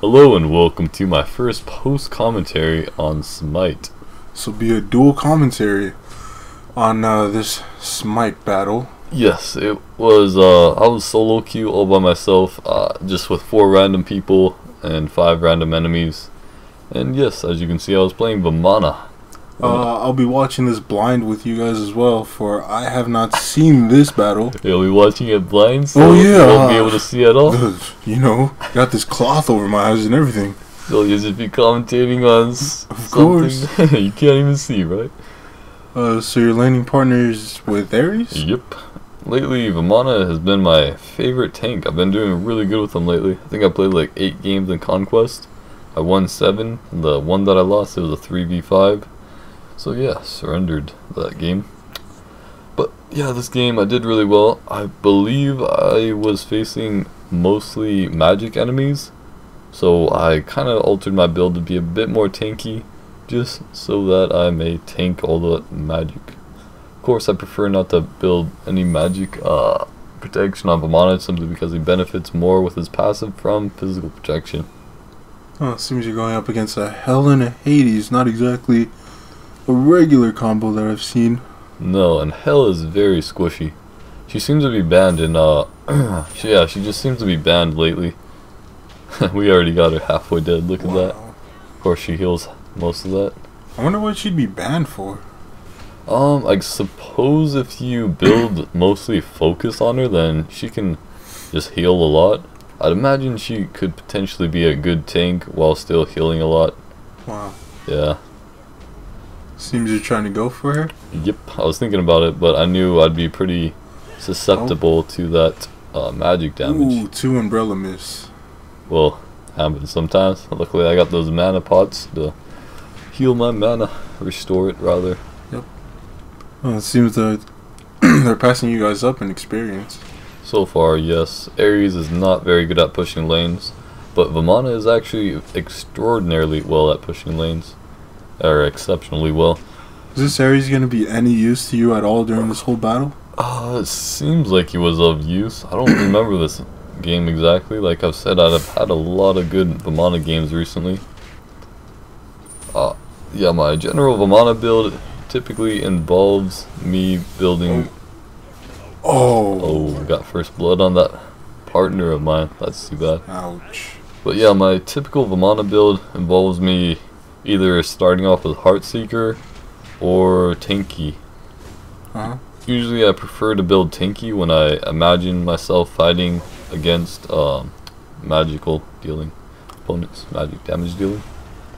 Hello and welcome to my first post commentary on Smite. This will be a dual commentary on this Smite battle. Yes, it was. I was solo queue all by myself, just with 4 random people and 5 random enemies. And yes, as you can see, I was playing Vamana. I'll be watching this blind with you guys as well, for I have not seen this battle. You'll be watching it blind, so yeah, you won't be able to see at all. You know, got this cloth over my eyes and everything. So you'll just be commentating on something you can't even see, right? So your laning partner is with Ares? Yep. Lately, Vamana has been my favorite tank. I've been doing really good with him lately. I think I played like 8 games in Conquest. I won 7. The one that I lost, it was a 3v5. So yeah, surrendered that game. But yeah, this game I did really well. I believe I was facing mostly magic enemies. So I kind of altered my build to be a bit more tanky, just so that I may tank all the magic. Of course, I prefer not to build any magic protection on Vamana simply because he benefits more with his passive from physical protection. Oh, it seems you're going up against a Hell and a Hades, not exactly a regular combo that I've seen. No, and Hell is very squishy. She seems to be banned in, she just seems to be banned lately. We already got her halfway dead, look at that. Of course, she heals most of that. I wonder what she'd be banned for. I suppose if you build mostly focus on her, then she can just heal a lot. I'd imagine she could potentially be a good tank while still healing a lot. Wow. Yeah. Seems you're trying to go for her? Yep, I was thinking about it, but I knew I'd be pretty susceptible to that magic damage. Ooh, 2 umbrella miss. Well, happens sometimes. Luckily I got those mana pots to heal my mana, restore it rather. Yep. Well, it seems that they're passing you guys up in experience. So far, yes. Ares is not very good at pushing lanes, but Vamana is actually extraordinarily well at pushing lanes. Or exceptionally well. Is this Ares going to be any use to you at all during this whole battle? It seems like he was of use. I don't remember this game exactly. Like I've said, I've had a lot of good Vamana games recently. Yeah, my general Vamana build typically involves me building... Oh, got first blood on that partner of mine. That's too bad. Ouch. But yeah, my typical Vamana build involves me either starting off with Heartseeker or Tanky. Usually I prefer to build Tanky when I imagine myself fighting against magical dealing opponents, magic damage dealing.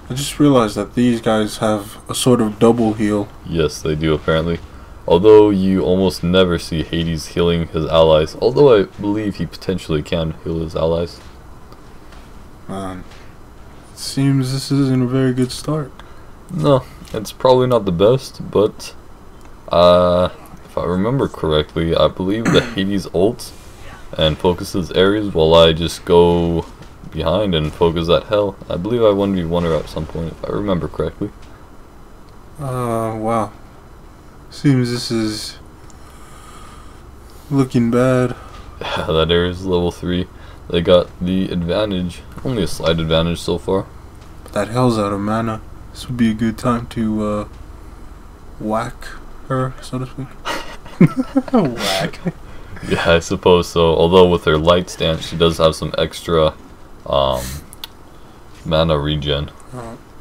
I just realized that these guys have a sort of double heal. Yes, they do apparently. Although you almost never see Hades healing his allies, although I believe he potentially can heal his allies. Man, it seems this isn't a very good start. No, it's probably not the best, but if I remember correctly, I believe the Hades ults and focuses Ares while I just go behind and focus at Hell. I believe I 1v1 her at some point, if I remember correctly. Wow. Seems this is looking bad. Yeah, that Ares is level 3. They got the advantage, only a slight advantage so far. But that Hell's out of mana. This would be a good time to whack her, so to speak. Whack. Yeah, I suppose so. Although with her light stance, she does have some extra mana regen.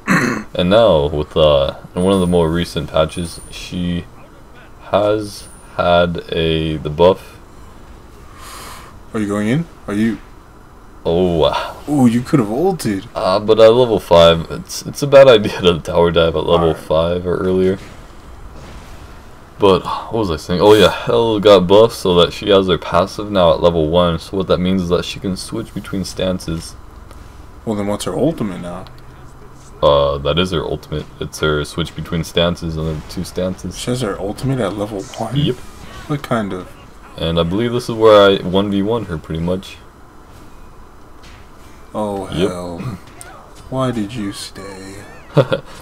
And now with in one of the more recent patches, she has had the buff. Are you going in? Are you? Oh wow. Ooh, you could have ulted. But at level 5, it's a bad idea to tower dive at level 5 or earlier. But what was I saying? Oh yeah, Hell got buffed so that she has her passive now at level 1. So what that means is that she can switch between stances. Well, then what's her ultimate now? That is her ultimate. It's her switch between stances and then 2 stances. She has her ultimate at level 1? Yep. What kind of? And I believe this is where I 1v1 her pretty much. Oh hell. Why did you stay?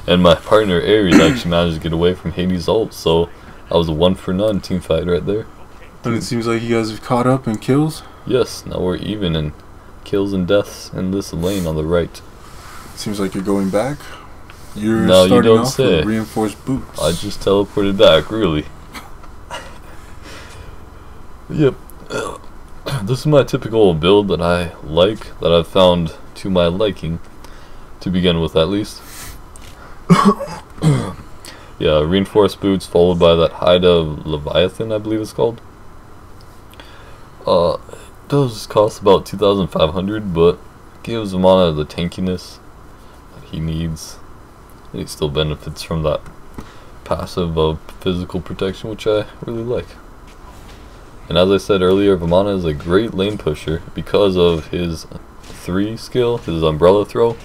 And my partner Ares actually managed to get away from Hades' ult, so I was a 1-for-none team fight right there. And it seems like you guys have caught up in kills? Yes, now we're even in kills and deaths in this lane on the right. Seems like you're going back. You're No, you starting don't off say. with reinforced boots. I just teleported back, really. Yep. This is my typical build that I like, that I've found to my liking, to begin with at least. Yeah, reinforced boots followed by that hide of Leviathan, I believe it's called. Does cost about 2,500, but gives Vamana the tankiness that he needs. And he still benefits from that passive of physical protection, which I really like. And as I said earlier, Vamana is a great lane pusher because of his 3 skill, his umbrella throw,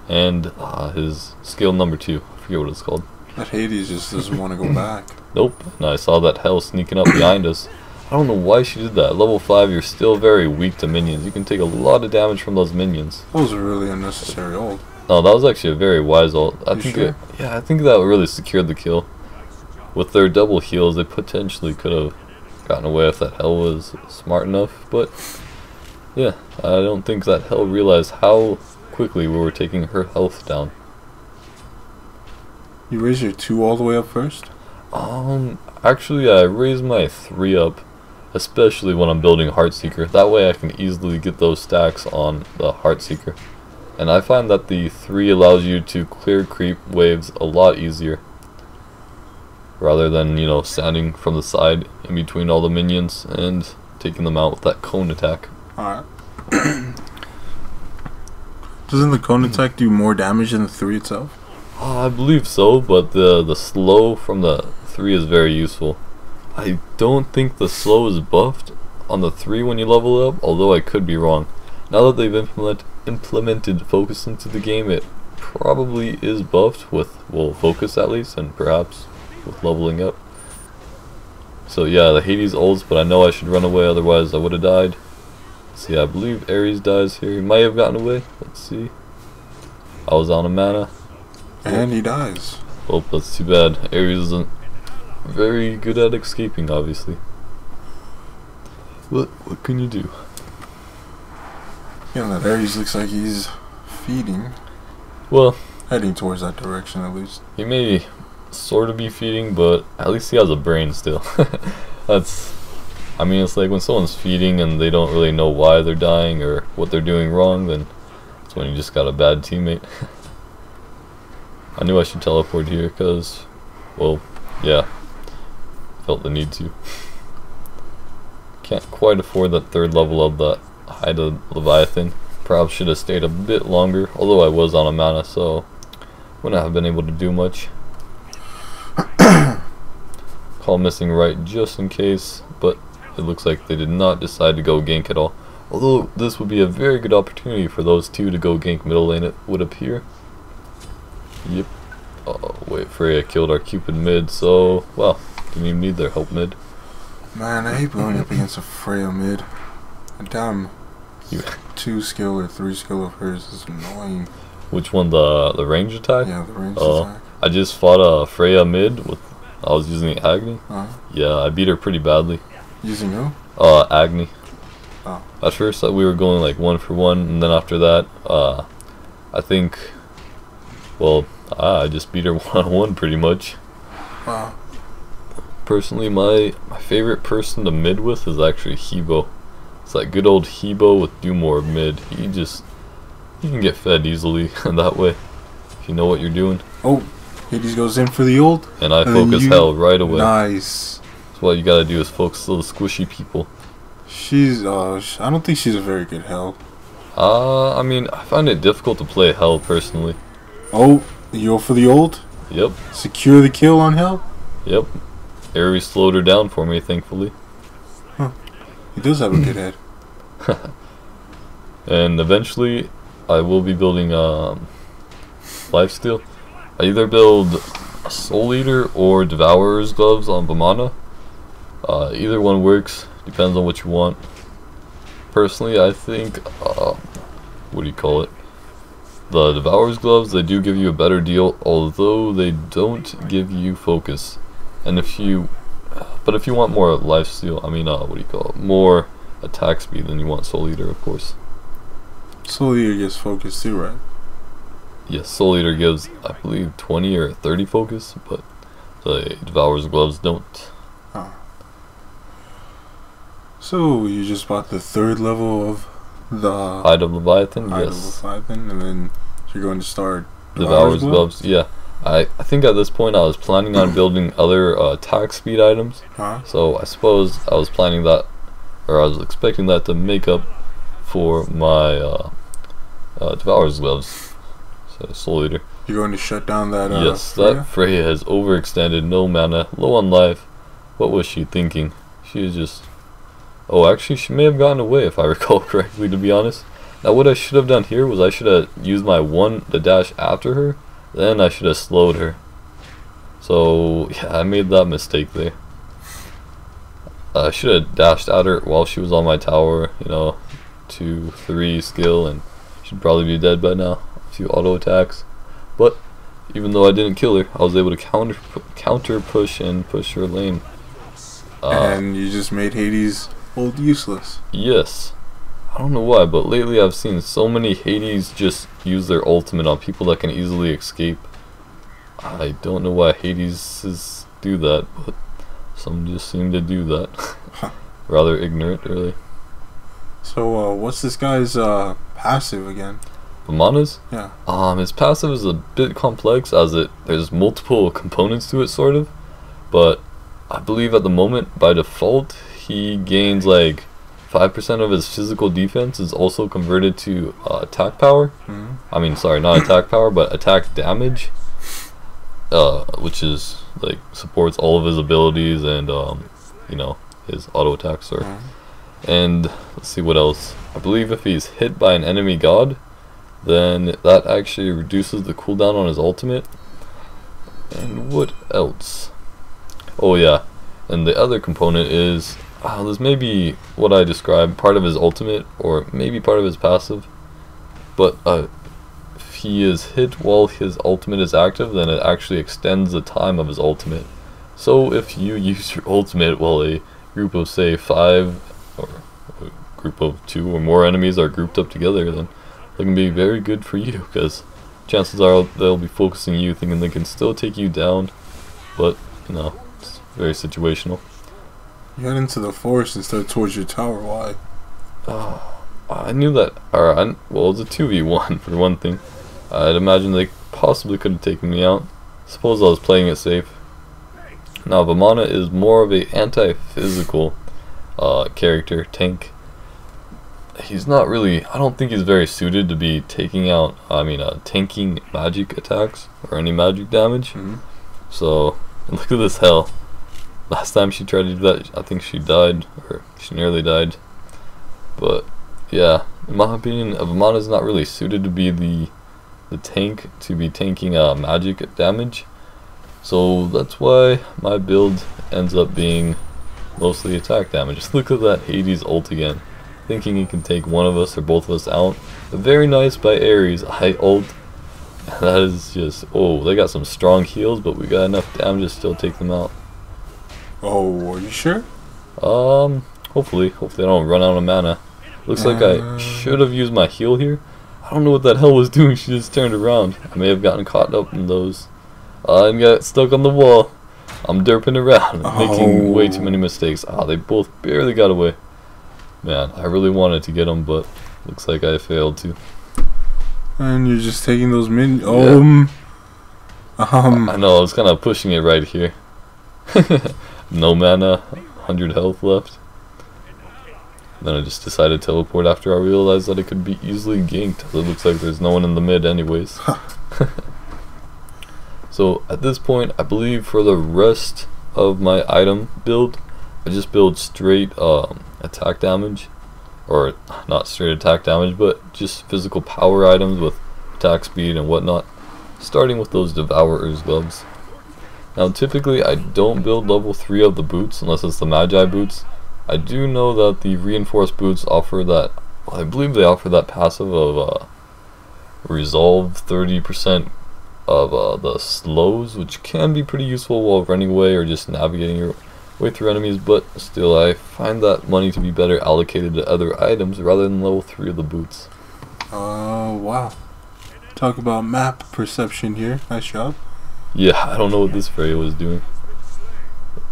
and his skill number 2. I forget what it's called. That Hades just doesn't want to go back. Nope. And I saw that hell sneaking up behind us. I don't know why she did that. Level 5, you're still very weak to minions. You can take a lot of damage from those minions. That was a really unnecessary ult. No, that was actually a very wise ult. I think sure? I think that really secured the kill. With their double heals, they potentially could have gotten away if that hell was smart enough. But yeah, I don't think that hell realized how quickly we were taking her health down. You raise your 2 all the way up first? Actually, I raise my 3 up, especially when I'm building Heartseeker. That way I can easily get those stacks on the Heartseeker. And I find that the 3 allows you to clear creep waves a lot easier, rather than, you know, standing from the side in between all the minions and taking them out with that cone attack. Alright. Doesn't the cone attack do more damage than the 3 itself? I believe so, but the slow from the 3 is very useful. I don't think the slow is buffed on the 3 when you level up, although I could be wrong. Now that they've implemented focus into the game, it probably is buffed with, well, focus at least, and perhaps with leveling up. So yeah, the Hades ults, but I know I should run away, otherwise I would have died. See, I believe Ares dies here. He might have gotten away. Let's see. I was on a mana. And he dies. Oh, that's too bad. Ares isn't very good at escaping, obviously. What can you do? Yeah, that Ares looks like he's feeding. Well, Heading towards that direction at least. he may sort of be feeding, but at least he has a brain still. I mean, it's like when someone's feeding and they don't really know why they're dying or what they're doing wrong, then that's when you just got a bad teammate. I knew I should teleport here because, well, yeah, felt the need to. Can't quite afford that 3rd level of that hide of Leviathan. Perhaps should have stayed a bit longer, although I was on a mana, so wouldn't have been able to do much. Call missing right just in case, but it looks like they did not decide to go gank at all. Although this would be a very good opportunity for those 2 to go gank middle lane, it would appear. Yep. Oh wait, Freya killed our Cupid mid, so, well, didn't even need their help mid. Man, I hate going up against a Freya mid. A damn 2 skill or 3 skill of hers is annoying. Which one, the range attack? Yeah, the range attack. I just fought a Freya mid with, I was using Agni. Yeah, I beat her pretty badly. Using who? Agni. Oh. At first we were going like 1 for 1, and then after that, I think, well, I just beat her 1-on-1 pretty much. Wow. Personally, my favorite person to mid with is actually Hebo. It's that good old Hebo with do more mid. You can get fed easily that way if you know what you're doing. Oh, Hades goes in for the ult. And I focus hell right away. Nice. So what you gotta do is focus those squishy people. She's I don't think she's a very good hell. I mean, I find it difficult to play hell personally. Oh, you go for the ult? Yep. Secure the kill on hell? Yep. Ares slowed her down for me, thankfully. Huh. He does have a good head. And eventually, I will be building lifesteal. I either build a Soul Eater or Devourer's Gloves on Vamana. Either one works, depends on what you want. Personally, I think, what do you call it? The Devourer's Gloves, they do give you a better deal, although they don't give you focus. And if you want more lifesteal, I mean, what do you call it? More attack speed, then you want Soul Eater, of course. Soul Eater gets focus too, right? Yes, Soul Eater gives, I believe, 20 or 30 focus, but the Devourer's Gloves don't. Huh. So you just bought the 3rd level of the Hide of Leviathan, Hide of yes. Leviathan, and then you're going to start Devourer's Gloves, yeah. I think at this point I was planning on building other attack speed items. Huh? So I suppose I was planning that, or I was expecting that to make up for my Devourer's Gloves. So Soul Eater. You're going to shut down that Yes, Freya? that Freya has overextended, no mana, low on life. What was she thinking? She was just... Oh, actually she may have gotten away if I recall correctly, to be honest. Now what I should have done here was I should have used my the dash after her. Then I should have slowed her. So yeah, I made that mistake there. I should have dashed at her while she was on my tower, you know, 2, 3 skill, and she'd probably be dead by now. A few auto attacks. But even though I didn't kill her, I was able to counter push and push her lane. And you just made Hades hold useless. Yes. I don't know why, but lately I've seen so many Hades just use their ultimate on people that can easily escape. I don't know why Hades do that, but some just seem to do that. Rather ignorant, really. So, what's this guy's passive again? Vamana's? Yeah. His passive is a bit complex as there's multiple components to it, sort of. But I believe at the moment, by default, he gains like 5% of his physical defense is also converted to attack power. Mm-hmm. I mean, sorry, not attack power, but attack damage. Which is like supports all of his abilities and you know, his auto attacks. And let's see what else. I believe if he's hit by an enemy god, then that actually reduces the cooldown on his ultimate. And what else? Oh yeah, and the other component is this may be what I described, part of his ultimate or maybe part of his passive, but if he is hit while his ultimate is active, then it actually extends the time of his ultimate. So if you use your ultimate while a group of say 5 or a group of 2 or more enemies are grouped up together, then it can be very good for you, because chances are they'll be focusing you, thinking they can still take you down, but you know, it's very situational. You head into the forest instead towards your tower. Why? I knew that. Well, it's a 2v1 for one thing. I'd imagine they possibly could have taken me out. Suppose I was playing it safe. Now, Vamana is more of a anti-physical character, tank. He's not really. I don't think he's very suited to be taking out. Tanking magic attacks or any magic damage. Mm-hmm. So look at this hell. Last time she tried to do that, I think she died, or she nearly died. But yeah, in my opinion, Vamana is not really suited to be the tank, to be tanking magic damage. So that's why my build ends up being mostly attack damage. Just look at that Hades ult again, thinking he can take one of us or both of us out. But very nice by Ares. I ult. That is just, oh, they got some strong heals, but we got enough damage to still take them out. Oh, are you sure? Hopefully I don't run out of mana. Looks like I should have used my heal here. I don't know what that hell was doing. She just turned around. I may have gotten caught up in those. And got stuck on the wall. I'm derping around, making way too many mistakes. They both barely got away. Man, I really wanted to get them, but looks like I failed to. And you're just taking those minions. I know, I was kind of pushing it right here. No mana, 100 health left. Then I just decided to teleport after I realized that it could be easily ganked. It looks like there's no one in the mid anyways. So at this point, I believe for the rest of my item build, I just build straight attack damage. Or not straight attack damage, but just physical power items with attack speed and whatnot. Starting with those Devourer's Gloves. Now typically I don't build level 3 of the boots unless it's the Magi boots. I do know that the reinforced boots offer that, well, I believe they offer that passive of resolve 30% of the slows, which can be pretty useful while running away or just navigating your way through enemies, but still I find that money to be better allocated to other items rather than level 3 of the boots. Wow. Talk about map perception here. Nice job. Yeah, I don't know what this Freya was doing.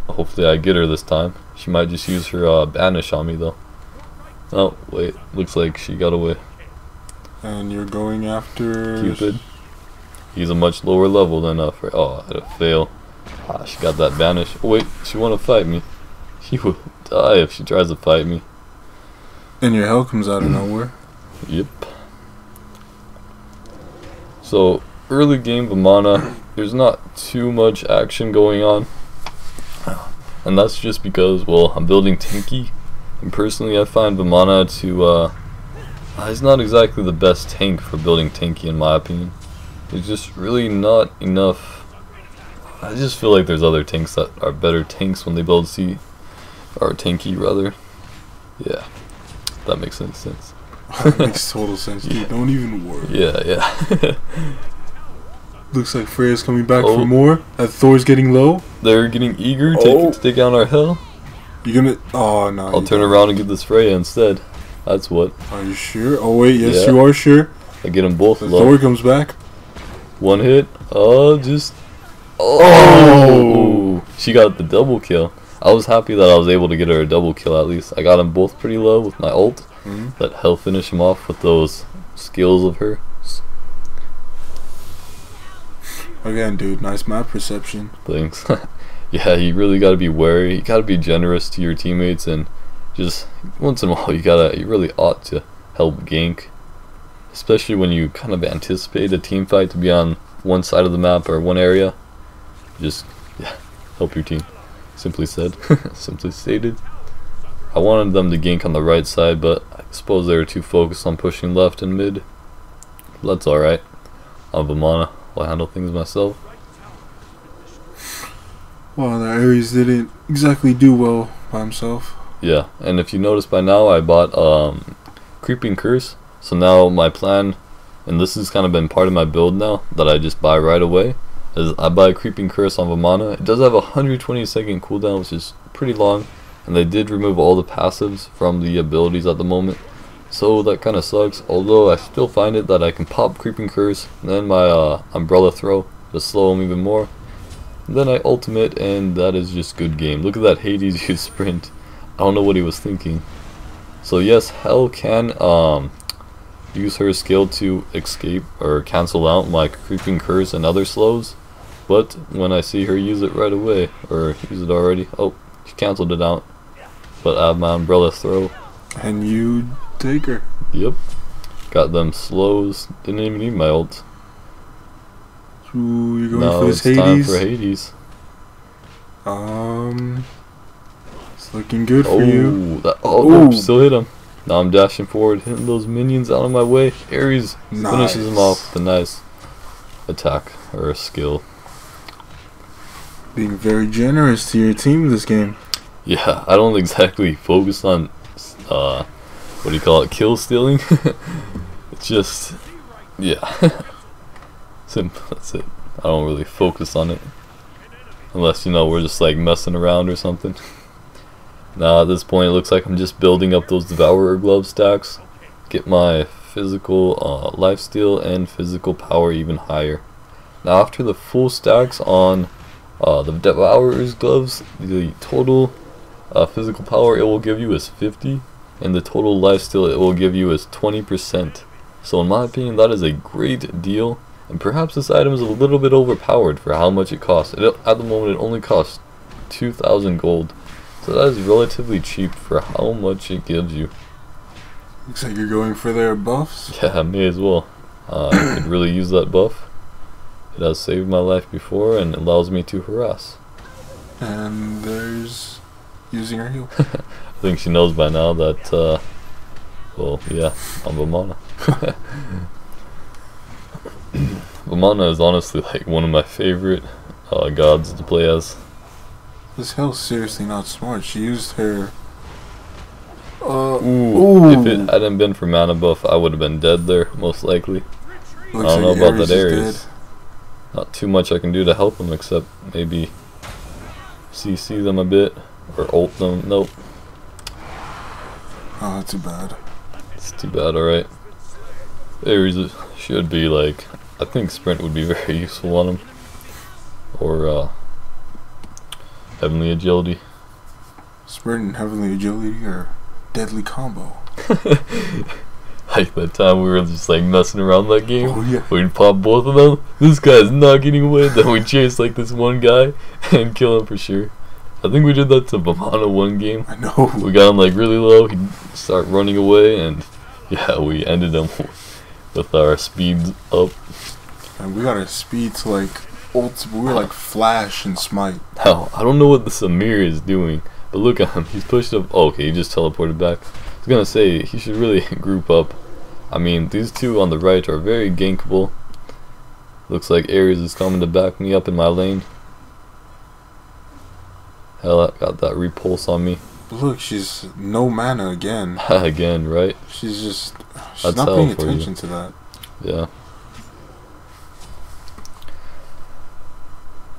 Hopefully I get her this time. She might just use her banish on me though. Oh, wait. Looks like she got away. And you're going after... Cupid. He's a much lower level than Freya. Oh, I had a fail. Ah, she got that banish. Oh, wait, she wanna fight me. She will die if she tries to fight me. And your hell comes out of nowhere. Yep. So, early game Vamana, there's not too much action going on. And that's just because, well, I'm building tanky. And personally, I find Vamana to, he's not exactly the best tank for building tanky in my opinion. There's just really not enough. I just feel like there's other tanks that are better tanks when they build C. Or tanky, rather. Yeah. That makes any sense. That makes total sense, dude. Don't even worry. Yeah. Looks like Freya's coming back for more. Thor's getting low. They're getting eager to take down our hell. You're gonna... Oh, no. I'll turn around and get this Freya instead. That's what. Are you sure? Oh, wait. Yes, you are sure. I get them both low. Thor comes back. One hit. Just... Oh! She got the double kill. I was happy that I was able to get her a double kill at least. I got them both pretty low with my ult. Let hell finish him off with those skills of her. Again, dude, nice map perception. Thanks. Yeah, you really gotta be wary. You gotta be generous to your teammates, and just once in a while you really ought to help gank. Especially when you kind of anticipate a team fight to be on one side of the map or one area. Just, yeah, help your team. Simply said. Simply stated. I wanted them to gank on the right side, but I suppose they were too focused on pushing left and mid. But that's alright. I'm Vamana. I'll handle things myself. Well, the Ares didn't exactly do well by himself. Yeah, and if you notice by now, I bought Creeping Curse. So now my plan, and this has kind of been part of my build now, that I just buy right away, is I buy Creeping Curse on Vamana. It does have a 120-second cooldown, which is pretty long, and they did remove all the passives from the abilities at the moment. So that kind of sucks, although I still find it that I can pop Creeping Curse, and then my Umbrella Throw to slow him even more. And then I ultimate, and that is just good game. Look at that Hades use sprint. I don't know what he was thinking. So yes, Hell can use her skill to escape or cancel out my Creeping Curse and other slows. But when I see her use it right away, or use it already, oh, she canceled it out. But I have my Umbrella Throw. And you take her. Yep. Got them slows. Didn't even need my ult. Ooh, you're going now for this it's Hades? time for Hades. It's looking good for you. Nope, still hit him. Now I'm dashing forward, hitting those minions out of my way. Ares finishes him off with a nice attack or a skill. Being very generous to your team this game. Yeah, I don't exactly focus on what do you call it, kill stealing. It's just, yeah. Simple, that's it. I don't really focus on it. Unless, you know, we're just like messing around or something. Now at this point it looks like I'm just building up those Devourer glove stacks. Get my physical lifesteal and physical power even higher. Now after the full stacks on the Devourer's gloves, the total physical power it will give you is 50, and the total lifesteal it will give you is 20%. So in my opinion that is a great deal, and perhaps this item is a little bit overpowered for how much it costs. At the moment it only costs 2,000 gold. So that is relatively cheap for how much it gives you. Looks like you're going for their buffs. Yeah, I may as well. I could really use that buff. It has saved my life before and allows me to harass. And there's using her heal. I think she knows by now that, well, yeah, I'm Vamana. Vamana is honestly like one of my favorite gods to play as. This hell's seriously not smart. She used her... If it hadn't been for mana buff, I would have been dead there, most likely. I don't know about that Ares. Not too much I can do to help them, except maybe CC them a bit, or ult them. Nope. Oh, too bad. It's too bad, alright. Ares should be like, I think sprint would be very useful on him. Or heavenly agility. Sprint and heavenly agility are deadly combo. Like that time we were just like messing around that game. Oh yeah. We'd pop both of them. This guy's not getting away. Then we chase like this one guy and kill him for sure. I think we did that to Vamana one game. I know. We got him like really low. He'd start running away, and yeah, we ended him with our speeds up. And we got our speed to like we were like Flash and Smite. Now I don't know what the Samir is doing, but look at him. He's pushed up. Oh, okay, he just teleported back. I was gonna say he should really group up. I mean, these two on the right are very gankable. Looks like Ares is coming to back me up in my lane. Hell, I got that repulse on me. Look, she's no mana again. Again, right? She's That's not paying hell for attention you. to that. Yeah.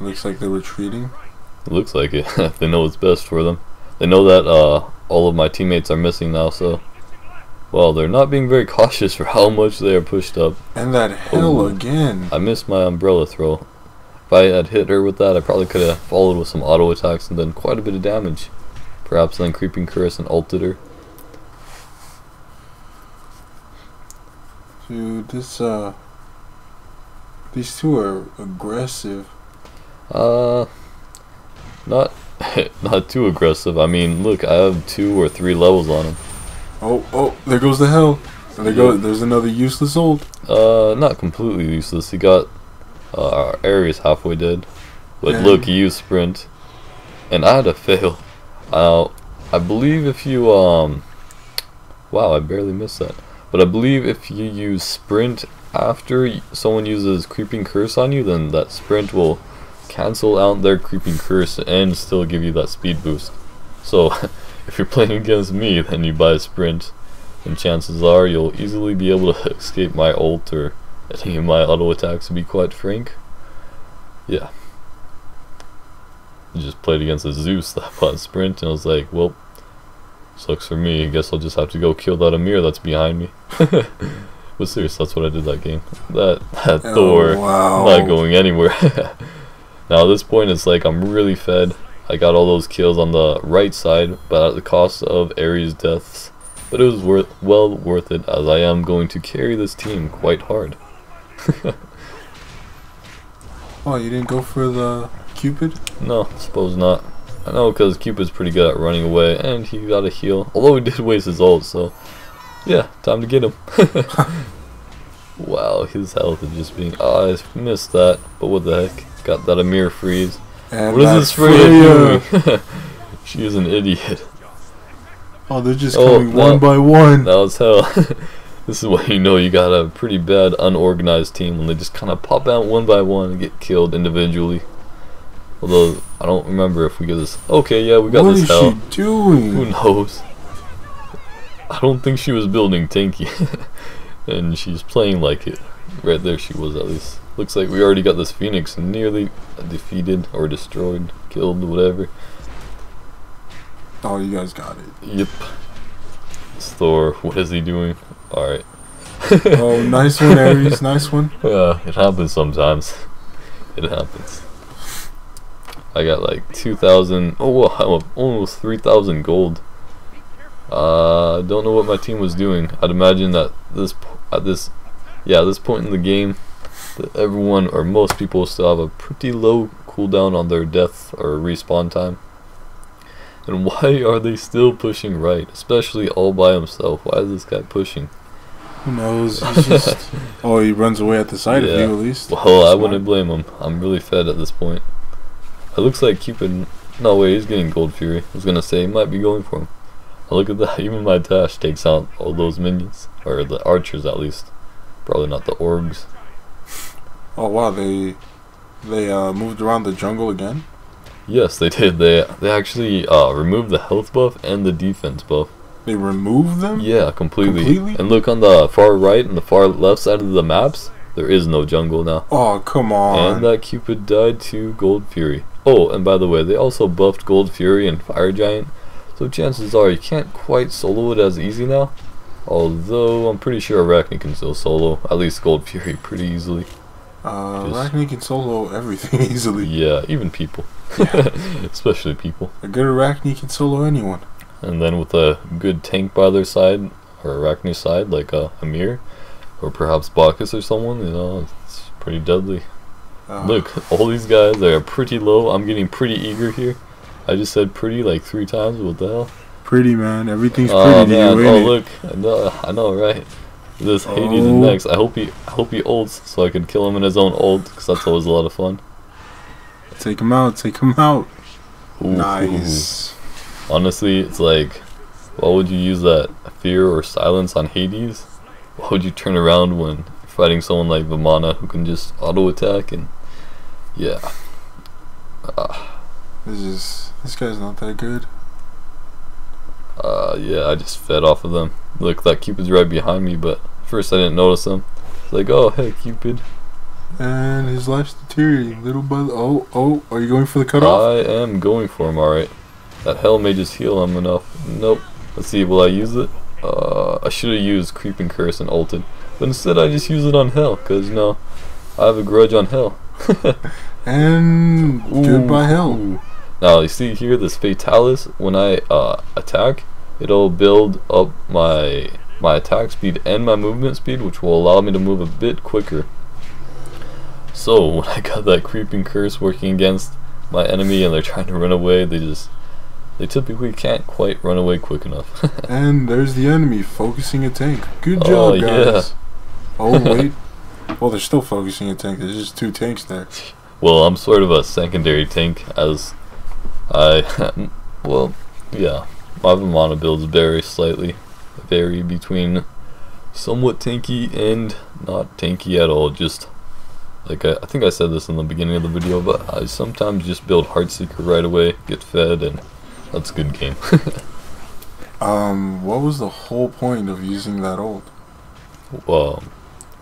Looks like they're retreating. It looks like it. They know what's best for them. They know that all of my teammates are missing now, so well, they're not being very cautious for how much they are pushed up. And that hell again. I missed my umbrella throw. If I had hit her with that, I probably could have followed with some auto attacks and done quite a bit of damage. Perhaps then creeping curse and ulted her. Dude, these two are aggressive. Not not too aggressive. I mean, look, I have 2 or 3 levels on him. Oh, there goes the hell. There's another useless ult. Not completely useless. He got our Ares halfway dead. But look, he used sprint. And I had to fail. I believe if you, wow, I barely missed that. But I believe if you use sprint after someone uses creeping curse on you, then that sprint will cancel out their creeping curse and still give you that speed boost. So if you're playing against me, then you buy sprint, and chances are you'll easily be able to escape my ult or any of my auto attacks, to be quite frank. Yeah. I just played against a Zeus that bought sprint, and I was like, well, sucks for me. I guess I'll just have to go kill that Amir that's behind me. But seriously, that's what I did that game. That Thor, wow. not going anywhere. Now at this point, it's like I'm really fed. I got all those kills on the right side, but at the cost of Ares' deaths. But it was well worth it, as I am going to carry this team quite hard. Oh, you didn't go for the Cupid? No, suppose not. I know, because Cupid's pretty good at running away, and he got a heal. Although he did waste his ult, so yeah, time to get him. Wow, his health is just being... Oh, I missed that, but what the heck. Got that Amir freeze. And what is this Freya doing? She is an idiot. Oh, they're just coming one by one. That was hell. This is what you know you got a pretty bad unorganized team, when they just kind of pop out one by one and get killed individually. Although I don't remember if we get this. Okay, yeah, we got this hell. What is she doing? Who knows? I don't think she was building tanky. And she's playing like it. Right there she was, at least. Looks like we already got this Phoenix nearly defeated or destroyed, killed, whatever. Oh, you guys got it. Yep. It's Thor. What is he doing? Alright. Oh, nice one, Ares. Nice one. Yeah, it happens sometimes. It happens. I got like 2,000. Oh, wow, I'm almost 3,000 gold. Don't know what my team was doing. I'd imagine that at this point in the game, that everyone or most people still have a pretty low cooldown on their death or respawn time. And why are they still pushing right, especially all by himself? Why is this guy pushing? Who knows? He's just... Oh, he runs away at the sight of you, at least. Well, I wouldn't blame him. I'm really fed at this point. It looks like Cupid... No way, he's getting Gold Fury. I was gonna say he might be going for him. Oh, look at that. Even my dash takes out all those minions, or the archers at least. Probably not the orgs. Oh wow, they moved around the jungle again? Yes, they did. They actually removed the health buff and the defense buff. They removed them? Yeah, completely. And look on the far right and the far left side of the maps, there is no jungle now. Oh, come on. And that Cupid died to Gold Fury. Oh, and by the way, they also buffed Gold Fury and Fire Giant, so chances are you can't quite solo it as easy now. Although I'm pretty sure Arachne can still solo, at least Gold Fury pretty easily. Arachne can solo everything easily. Yeah, even people. Yeah. Especially people. A good Arachne can solo anyone. And then with a good tank by their side, or Arachne's side, like Amir, or perhaps Bacchus or someone, you know, it's pretty deadly. Look, all these guys are pretty low. I'm getting pretty eager here. I just said pretty like 3 times. What the hell? Pretty, man. Everything's pretty to you, ain't oh it? look, I know, right? This Hades is next. I hope he ults so I can kill him in his own ult, because that's always a lot of fun. Take him out. Take him out. Ooh, Nice. Ooh. Honestly, it's like, why would you use that fear or silence on Hades? Why would you turn around when you're fighting someone like Vamana who can just auto attack? And yeah, this guy's not that good. yeah, I just fed off of them. Look, that Cupid's right behind me, but first I didn't notice him. It's like, oh hey Cupid. And his life's deteriorating little by little. Oh, are you going for the cutoff? I am going for him, alright. That hell may just heal him enough. Nope. Let's see, will I use it? I should have used Creeping Curse and ulted. But instead I just use it on hell, because, you know, I have a grudge on hell. And goodbye hell. Ooh. Now, you see here, this Fatalis, when I attack, it'll build up my attack speed and my movement speed, which will allow me to move a bit quicker. So, when I got that Creeping Curse working against my enemy and they're trying to run away, they typically can't quite run away quick enough. And there's the enemy focusing a tank. Good job, guys. Yeah. Oh, wait. Well, they're still focusing a tank. There's just 2 tanks there. Well, I'm sort of a secondary tank, as well, yeah. My Vamana builds vary between somewhat tanky and not tanky at all. Just like I think I said this in the beginning of the video, but I sometimes just build Heartseeker right away, get fed, and that's a good game. What was the whole point of using that ult? Well,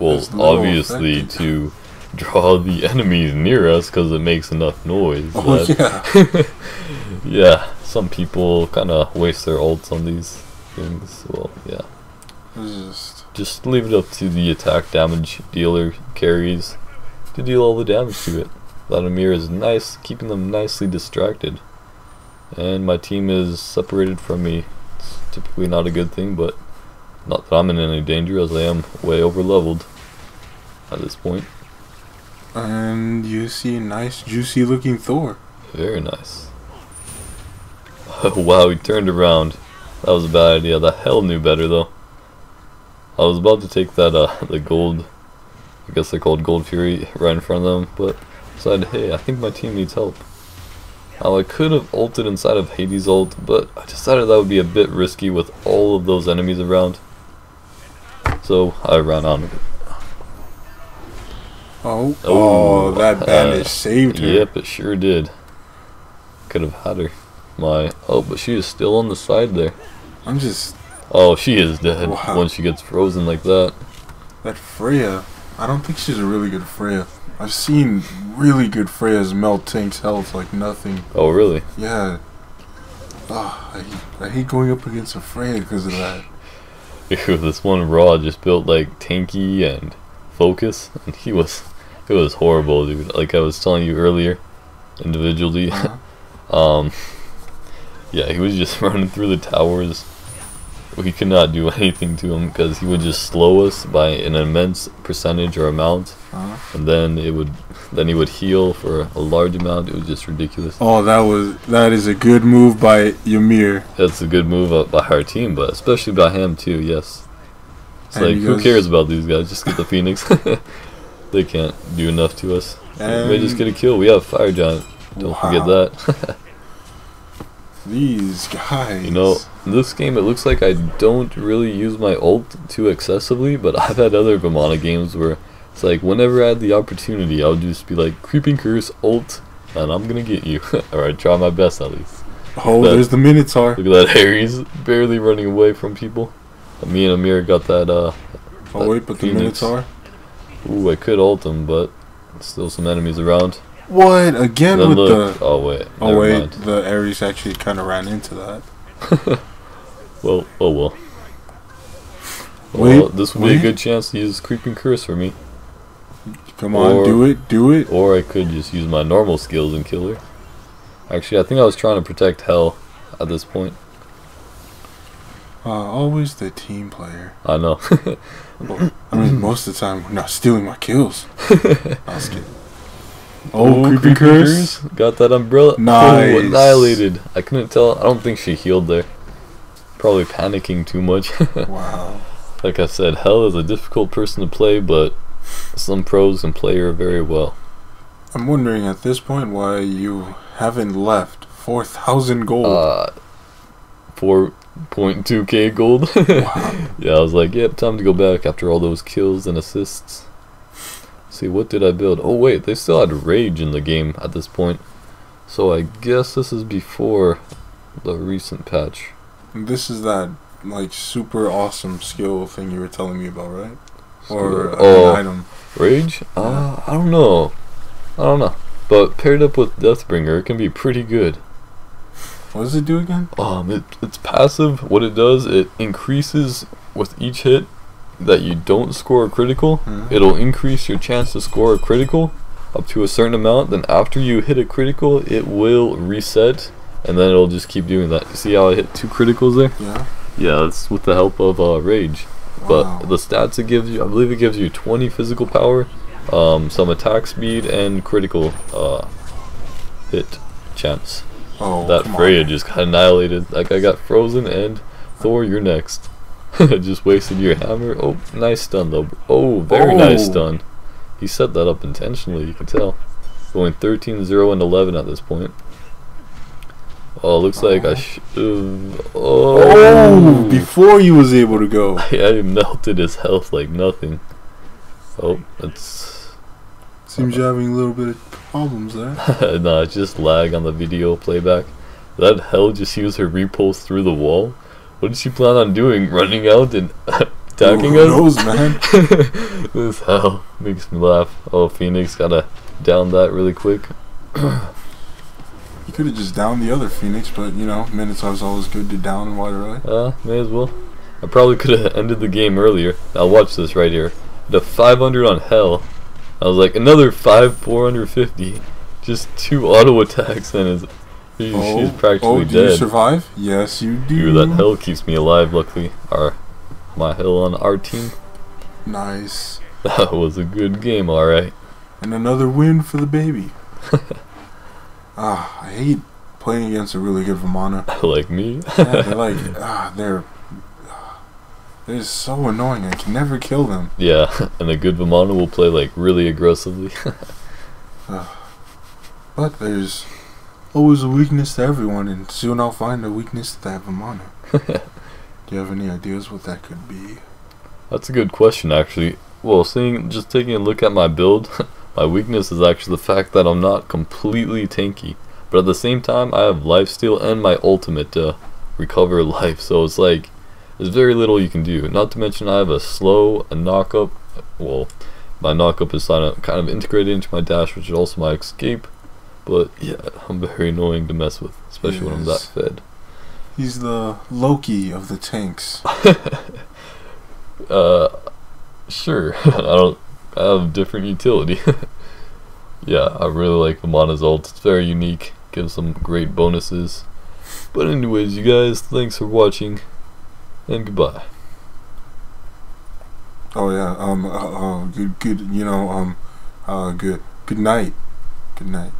obviously effective. to draw the enemies near us because it makes enough noise. Oh, yeah. Yeah, some people kind of waste their ults on these things. Well, yeah. Just leave it up to the attack damage dealer carries to deal all the damage to it. Vladimir is nice, keeping them nicely distracted. And my team is separated from me. It's typically not a good thing, but not that I'm in any danger, as I am way over leveled at this point. And you see a nice, juicy looking Thor. Very nice. Wow, he turned around. That was a bad idea. The hell knew better, though. I was about to take that, the gold, I guess they're called Gold Fury, right in front of them, but decided, hey, I think my team needs help. Now, I could have ulted inside of Hades' ult, but I decided that would be a bit risky with all of those enemies around. So, I ran out of it. Oh, that bandage saved her. Yep, it sure did. Could have had her. But she is still on the side there. Oh, she is dead once she gets frozen like that. That Freya, I don't think she's a really good Freya. I've seen really good Freyas melt tanks' health like nothing. Oh, really? Yeah. Oh, I hate going up against a Freya because of that. Ew, this one Raw just built like tanky and focus, and it was horrible, dude. Like I was telling you earlier, individually. Yeah, he was just running through the towers. We could not do anything to him because he would just slow us by an immense percentage or amount, and then he would heal for a large amount. It was just ridiculous. Oh, that is a good move by Ymir. That's a good move by our team, but especially by him too. Yes, it's like, who cares about these guys? Just get the Phoenix. They can't do enough to us. We may just get a kill. We have Fire Giant. Don't forget that. These guys. You know, in this game it looks like I don't really use my ult too excessively, but I've had other Vamana games where it's like whenever I had the opportunity, I would just be like, Creeping Curse, ult, and I'm gonna get you. Or I'd try my best at least. Oh, there's the Minotaur. Look at that, Ares barely running away from people. Me and Amir got that, oh wait, but Phoenix. The Minotaur? Ooh, I could ult him, but still some enemies around. What? Again with the... Oh wait. Oh wait, mind. The Ares actually kind of ran into that. Well, oh well. Well, this would be a good chance to use Creeping Curse for me. Come on, do it. Or I could just use my normal skills and kill her. Actually, I think I was trying to protect Hell at this point. Always the team player. I know. I mean, most of the time, we're not stealing my kills. I was kidding. Oh, Creeping Curse. Got that umbrella. Nice. Oh, annihilated. I couldn't tell. I don't think she healed there. Probably panicking too much. Wow. Like I said, Hell is a difficult person to play, but some pros can play her very well. I'm wondering at this point why you haven't left 4,000 gold. 4.2k gold. Wow. Yeah, I was like, yep, time to go back after all those kills and assists. See, what did I build? Oh wait, they still had Rage in the game at this point. So I guess this is before the recent patch. This is that like super awesome skill thing you were telling me about, right? Or an item. Rage? I don't know. But paired up with Deathbringer, it can be pretty good. What does it do again? It's passive. What it does, it increases with each hit that you don't score a critical. It'll increase your chance to score a critical up to a certain amount. Then after you hit a critical, it will reset, and then it'll just keep doing that. You see how I hit 2 criticals there? Yeah. Yeah, that's with the help of Rage. Wow. But the stats it gives you, I believe it gives you 20 physical power, some attack speed, and critical hit chance. Oh, that Freya just got annihilated. That guy got frozen, and Thor, you're next. Just wasted your hammer. Oh, nice stun though. Oh, very nice stun. He set that up intentionally, you can tell. Going 13, 0, and 11 at this point. Oh, looks like I Oh, before he was able to go. I melted his health like nothing. Oh, it's... Seems you're having a little bit of problems there. Nah, it's just lag on the video playback. That Hell just used her repulse through the wall. What did she plan on doing? Running out and attacking us? Who knows, man? This Hell makes me laugh. Oh, Phoenix gotta down that really quick. You could have just downed the other Phoenix, but you know, Minotaur's always good to down right away. May as well. I probably could have ended the game earlier. Now watch this right here. The 500 on Hell. I was like, another 450. Just 2 auto attacks and she's practically dead. Do you survive? Yes, you do. Dude, that Hell keeps me alive, luckily. My Hell on our team. Nice. That was a good game, alright. And another win for the baby. I hate playing against a really good Vamana. Like me? Yeah, they're like, they're so annoying. I can never kill them. Yeah, and a good Vamana will play like really aggressively. But there's always a weakness to everyone, and soon I'll find a weakness to that Vamana. Do you have any ideas what that could be? That's a good question, actually. Well, just taking a look at my build, my weakness is actually the fact that I'm not completely tanky. But at the same time, I have lifesteal and my ultimate to recover life. So it's like, there's very little you can do. Not to mention I have a slow, a knock-up. Well, my knock-up is kind of integrated into my dash, which is also my escape. But yeah, I'm very annoying to mess with, especially when I'm that fed. He's the Loki of the tanks. Sure. I have different utility. Yeah, I really like Vamana's ult. It's very unique. Gives some great bonuses. But anyways, you guys, thanks for watching, and goodbye. Oh yeah. Good. You know. Good night. Good night.